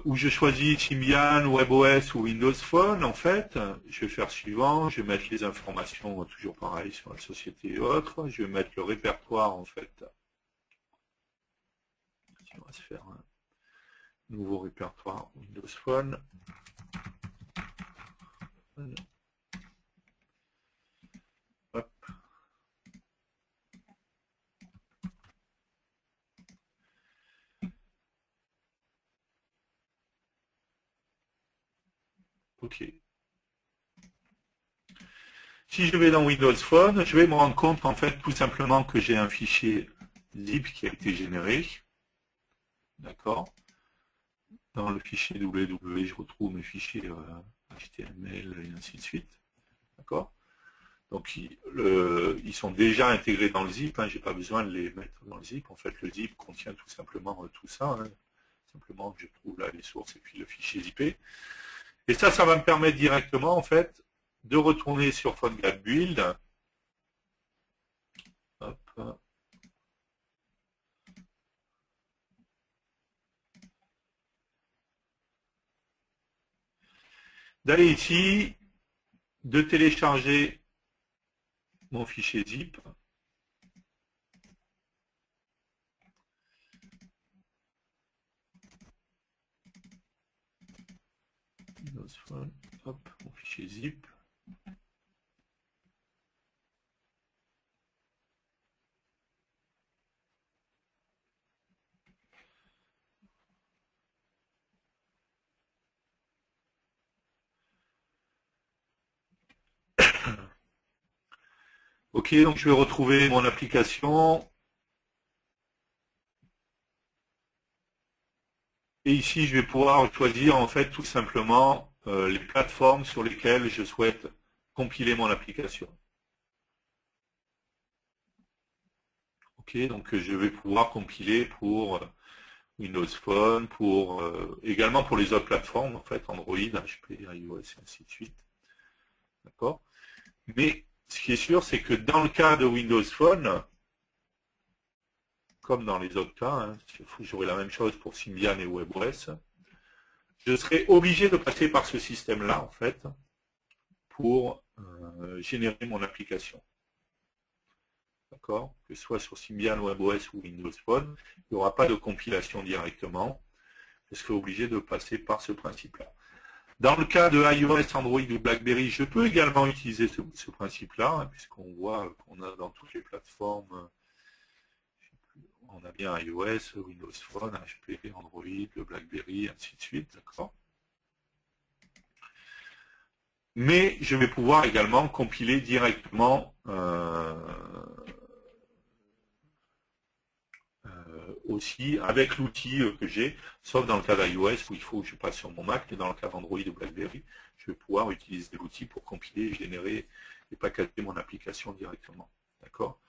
où je choisis Symbian, WebOS ou Windows Phone, en fait, je vais faire suivant, je vais mettre les informations, toujours pareil, sur la société et autres, je vais mettre le répertoire, en fait. On va se faire un nouveau répertoire Windows Phone. Hop. OK. Si je vais dans Windows Phone, je vais me rendre compte en fait tout simplement que j'ai un fichier zip qui a été généré. D'accord. Dans le fichier www, je retrouve mes fichiers HTML et ainsi de suite. D'accord. Donc ils sont déjà intégrés dans le zip, hein, je n'ai pas besoin de les mettre dans le zip. En fait, le zip contient tout simplement tout ça. Hein. Simplement que je trouve là les sources et puis le fichier zipé. Et ça va me permettre directement en fait de retourner sur PhoneGap Build. Hop. D'aller ici, de télécharger mon fichier zip. Hop, mon fichier zip. Ok, donc je vais retrouver mon application. Et ici, je vais pouvoir choisir en fait tout simplement les plateformes sur lesquelles je souhaite compiler mon application. Ok, donc je vais pouvoir compiler pour Windows Phone, également pour les autres plateformes, en fait, Android, HP, iOS et ainsi de suite. D'accord. Mais ce qui est sûr, c'est que dans le cas de Windows Phone, comme dans les autres cas, hein, j'aurai la même chose pour Symbian et WebOS, je serai obligé de passer par ce système-là, en fait, pour générer mon application. D'accord. Que ce soit sur Symbian, WebOS ou Windows Phone, il n'y aura pas de compilation directement. Je serai obligé de passer par ce principe-là. Dans le cas de iOS, Android ou BlackBerry, je peux également utiliser ce principe-là, hein, puisqu'on voit qu'on a dans toutes les plateformes, on a bien iOS, Windows Phone, HP, Android, le BlackBerry, ainsi de suite, d'accord. Mais je vais pouvoir également compiler directement aussi avec l'outil que j'ai, sauf dans le cas d'iOS où il faut que je passe sur mon Mac, mais dans le cas d'Android ou BlackBerry, je vais pouvoir utiliser l'outil pour compiler, générer et packager mon application directement. D'accord.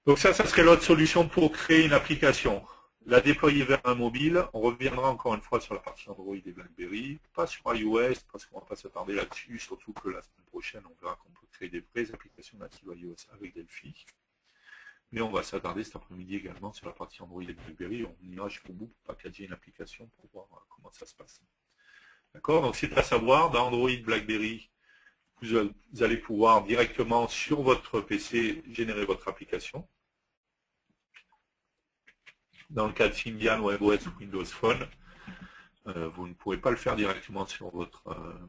Donc ça serait l'autre solution pour créer une application. La déployer vers un mobile, on reviendra encore une fois sur la partie Android et BlackBerry, pas sur iOS, parce qu'on ne va pas s'attarder là-dessus, surtout que la semaine prochaine, on verra qu'on peut créer des vraies applications natives iOS avec Delphi. Mais on va s'attarder cet après-midi également sur la partie Android et BlackBerry. On ira jusqu'au bout pour packager une application pour voir comment ça se passe. D'accord? Donc c'est à savoir, dans Android, BlackBerry, vous allez pouvoir directement sur votre PC générer votre application. Dans le cas de Symbian, WebOS ou Windows Phone, vous ne pourrez pas le faire directement sur votre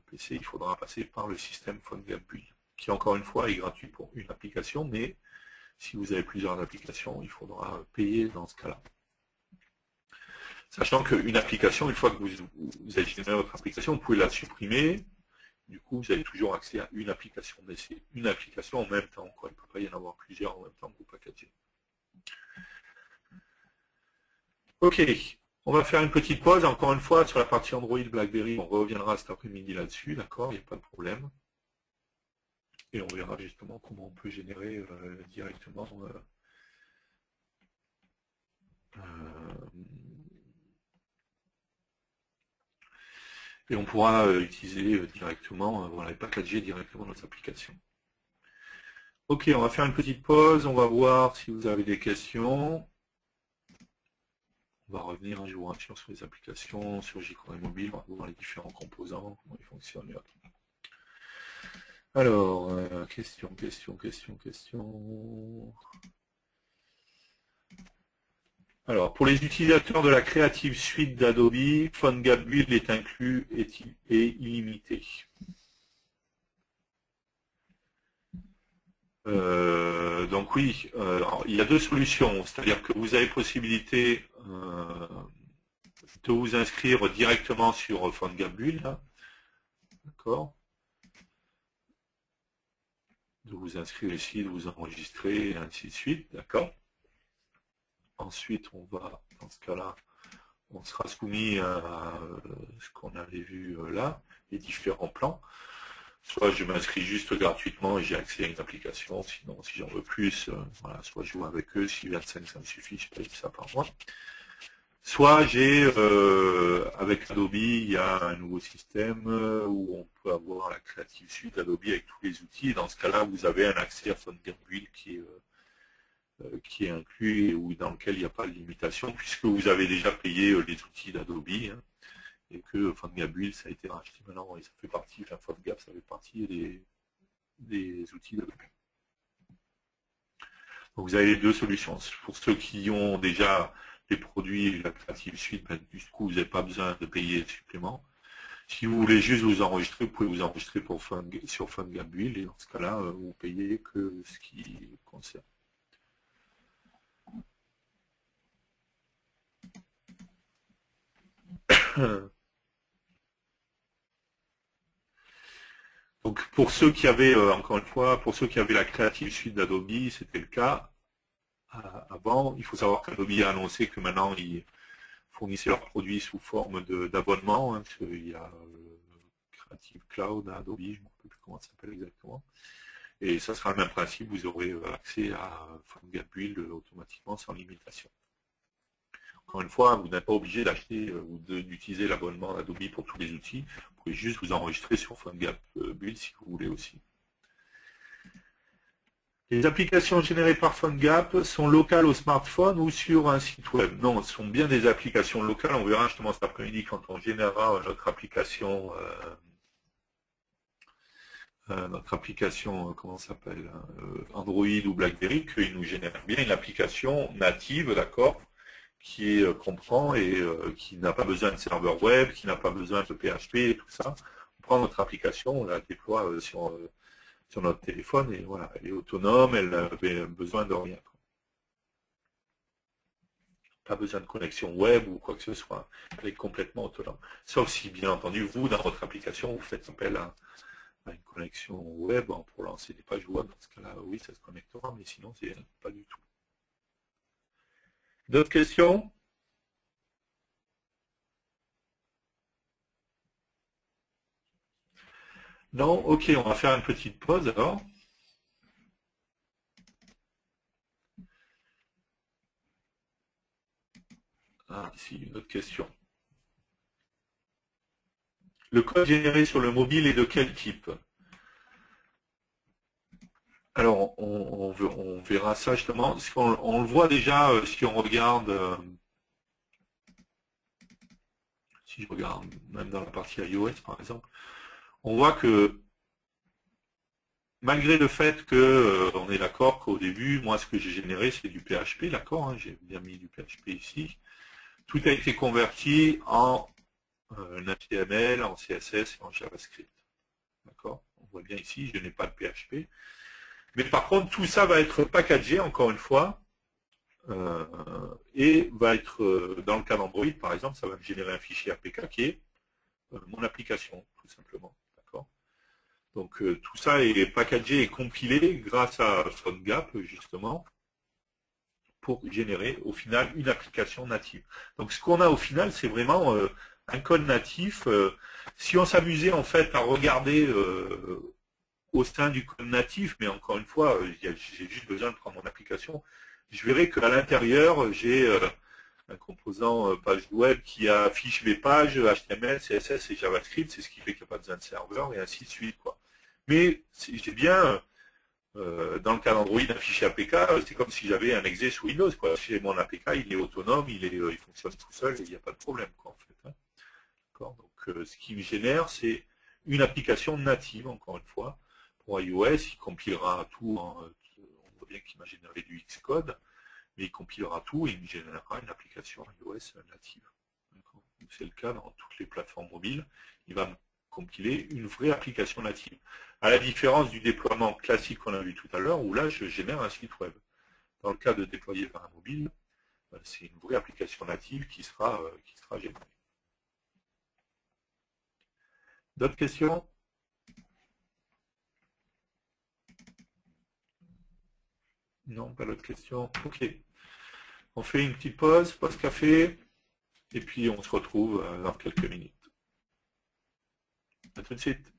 PC. Il faudra passer par le système PhoneGap Build, qui encore une fois est gratuit pour une application, mais si vous avez plusieurs applications, il faudra payer dans ce cas-là. Sachant qu'une application, une fois que vous avez généré votre application, vous pouvez la supprimer. Du coup, vous avez toujours accès à une application. Mais c'est une application en même temps, quoi. Il ne peut pas y en avoir plusieurs en même temps que vous packagez. Ok, on va faire une petite pause. Encore une fois, sur la partie Android, BlackBerry, on reviendra cet après-midi là-dessus, d'accord, il n'y a pas de problème. Et on verra justement comment on peut générer directement et on pourra utiliser directement, voilà, et packager directement notre application. Ok, on va faire une petite pause, on va voir si vous avez des questions. On va revenir un jour sur les applications, sur jQuery mobile, on va voir les différents composants, comment ils fonctionnent. Alors, question. Alors, pour les utilisateurs de la Creative Suite d'Adobe, PhoneGap Build est inclus et illimité. Donc oui, il y a deux solutions, c'est-à-dire que vous avez possibilité de vous inscrire directement sur PhoneGap Build, d'accord, de vous inscrire ici, de vous enregistrer, et ainsi de suite, d'accord. Ensuite, on va, dans ce cas-là, on sera soumis à ce qu'on avait vu là, les différents plans. Soit je m'inscris juste gratuitement et j'ai accès à une application, sinon si j'en veux plus, voilà, soit je joue avec eux, si 25 ça me suffit, je paye ça par mois. Soit j'ai, avec Adobe, il y a un nouveau système où on peut avoir la Creative Suite Adobe avec tous les outils. Dans ce cas-là, vous avez un accès à PhoneGap Build qui est inclus et dans lequel il n'y a pas de limitation, puisque vous avez déjà payé les outils d'Adobe, hein, et que PhoneGap Build, ça a été racheté maintenant, et ça fait partie, enfin PhoneGap, ça fait partie des outils d'Adobe. Donc vous avez les deux solutions. Pour ceux qui ont déjà les produits et la Creative Suite, ben, du coup, vous n'avez pas besoin de payer le supplément. Si vous voulez juste vous enregistrer, vous pouvez vous enregistrer sur PhoneGap Build, et dans ce cas-là, vous payez que ce qui concerne. Donc pour ceux qui avaient, encore une fois, pour ceux qui avaient la Creative Suite d'Adobe, c'était le cas avant. Il faut savoir qu'Adobe a annoncé que maintenant ils fournissaient leurs produits sous forme d'abonnement. Hein, il y a Creative Cloud à Adobe, je ne me rappelle plus comment ça s'appelle exactement. Et ça sera le même principe, vous aurez accès à PhoneGap Build automatiquement sans limitation. Encore une fois, vous n'êtes pas obligé d'acheter ou d'utiliser l'abonnement Adobe pour tous les outils. Vous pouvez juste vous enregistrer sur PhoneGap Build si vous voulez aussi. Les applications générées par PhoneGap sont locales au smartphone ou sur un site web. Non, ce sont bien des applications locales. On verra justement cet après-midi quand on générera notre application, comment ça s'appelle, Android ou BlackBerry, qu'il nous génère bien une application native, d'accord, qui comprend et qui n'a pas besoin de serveur web, qui n'a pas besoin de PHP et tout ça. On prend notre application, on la déploie sur notre téléphone et voilà, elle est autonome, elle n'a besoin de rien. Pas besoin de connexion web ou quoi que ce soit. Elle est complètement autonome. Sauf si, bien entendu, vous, dans votre application, vous faites appel à une connexion web pour lancer des pages web. Dans ce cas-là, oui, ça se connectera, mais sinon, c'est pas du tout. D'autres questions? Non? Ok, on va faire une petite pause alors. Ah, ici, une autre question. Le code généré sur le mobile est de quel type? Alors, on verra ça justement, parce on le voit déjà si on regarde, si je regarde même dans la partie iOS par exemple, on voit que malgré le fait que on est d'accord qu'au début, moi ce que j'ai généré c'est du PHP, d'accord, hein, j'ai bien mis du PHP ici, tout a été converti en HTML, en CSS et en JavaScript, d'accord. On voit bien ici, je n'ai pas de PHP. Mais par contre, tout ça va être packagé, encore une fois, et va être, dans le cas d'Android, par exemple, ça va me générer un fichier APK qui est mon application, tout simplement. D'accord. Donc tout ça est packagé et compilé grâce à PhoneGap, justement, pour générer au final une application native. Donc ce qu'on a au final, c'est vraiment un code natif. Si on s'amusait en fait à regarder au sein du code natif, mais encore une fois, j'ai juste besoin de prendre mon application, je verrai qu'à l'intérieur, j'ai un composant page web qui affiche mes pages HTML, CSS et JavaScript, c'est ce qui fait qu'il n'y a pas besoin de serveur et ainsi de suite, quoi. Mais j'ai bien, dans le cas d'Android, un fichier APK, c'est comme si j'avais un exe sous Windows, quoi. Chez mon APK, il est autonome, il fonctionne tout seul et il n'y a pas de problème, quoi, en fait. Hein. Donc, ce qui me génère, c'est une application native, encore une fois. Pour iOS, il compilera tout, on voit bien qu'il m'a généré du Xcode, mais il compilera tout et il me générera une application iOS native. C'est le cas dans toutes les plateformes mobiles. Il va me compiler une vraie application native. À la différence du déploiement classique qu'on a vu tout à l'heure, où là, je génère un site web. Dans le cas de déployer vers un mobile, c'est une vraie application native qui sera générée. D'autres questions? Non, pas d'autres questions. Ok. On fait une petite pause café, et puis on se retrouve dans quelques minutes. À tout de suite.